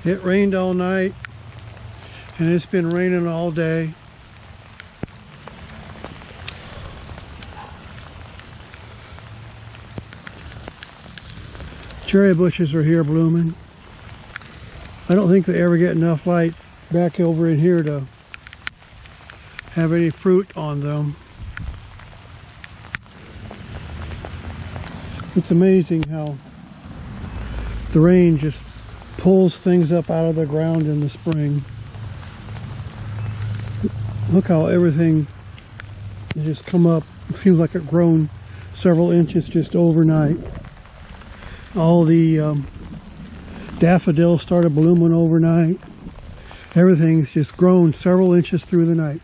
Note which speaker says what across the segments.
Speaker 1: It rained all night and it's been raining all day. Cherry bushes are here blooming. I don't think they ever get enough light back over in here to have any fruit on them. It's amazing how the rain just pulls things up out of the ground in the spring. Look how everything just come up. It seems like it's grown several inches just overnight. All the daffodils started blooming overnight. Everything's just grown several inches through the night.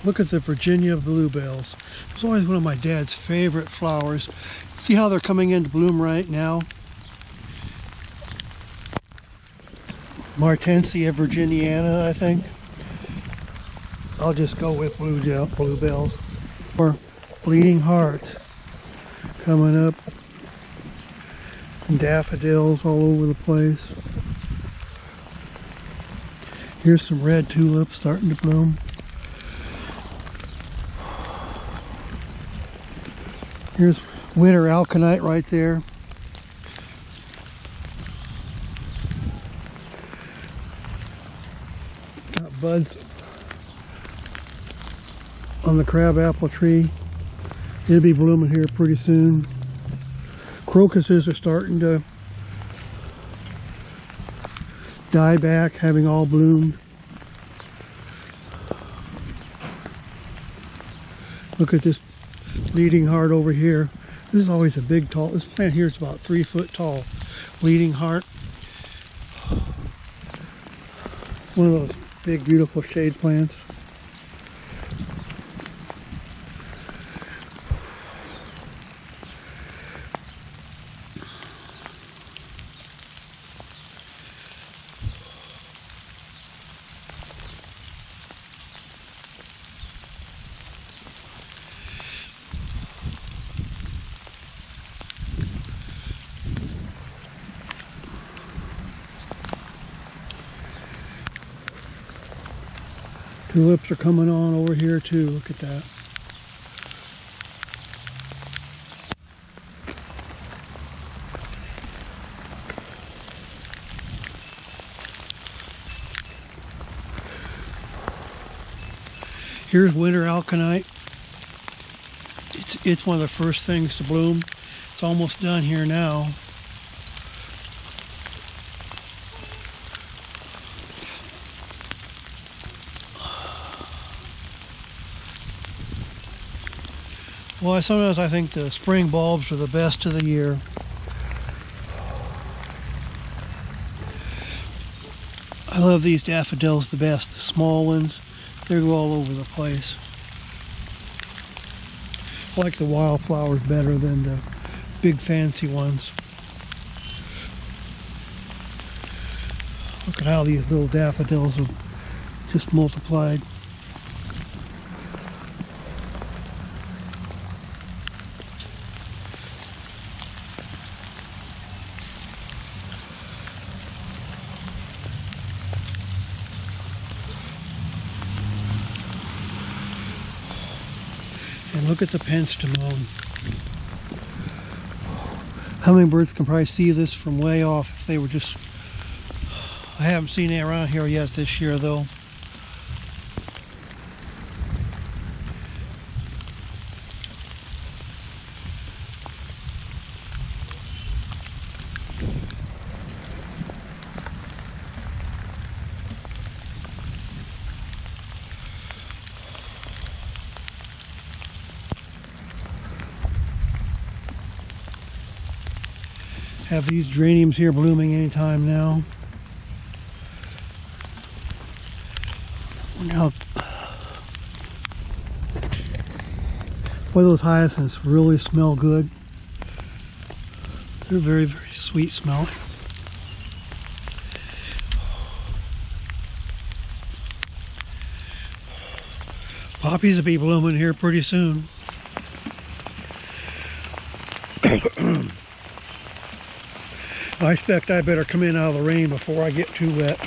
Speaker 1: Look at the Virginia bluebells. It's always one of my dad's favorite flowers. See how they're coming into bloom right now? Martensia virginiana, I think. I'll just go with bluebells. Or bleeding hearts coming up. And daffodils all over the place. Here's some red tulips starting to bloom. Here's winter aconite right there. Got buds on the crabapple tree. It'll be blooming here pretty soon. Crocuses are starting to die back, having all bloomed. Look at this bleeding heart over here. This is always a big tall, this plant here is about 3 foot tall. Bleeding heart. One of those big beautiful shade plants. Tulips are coming on over here too. Look at that. Here's winter aconite. It's one of the first things to bloom. It's almost done here now. Well, sometimes I think the spring bulbs are the best of the year. I love these daffodils the best, the small ones. They go all over the place. I like the wildflowers better than the big fancy ones. Look at how these little daffodils have just multiplied. And look at the penstemon. Hummingbirds can probably see this from way off if they were just... I haven't seen it around here yet this year though. Have these geraniums here blooming anytime now. Now, boy, those hyacinths really smell good. They're very, very sweet smelling. Poppies will be blooming here pretty soon. I expect I better come in out of the rain before I get too wet.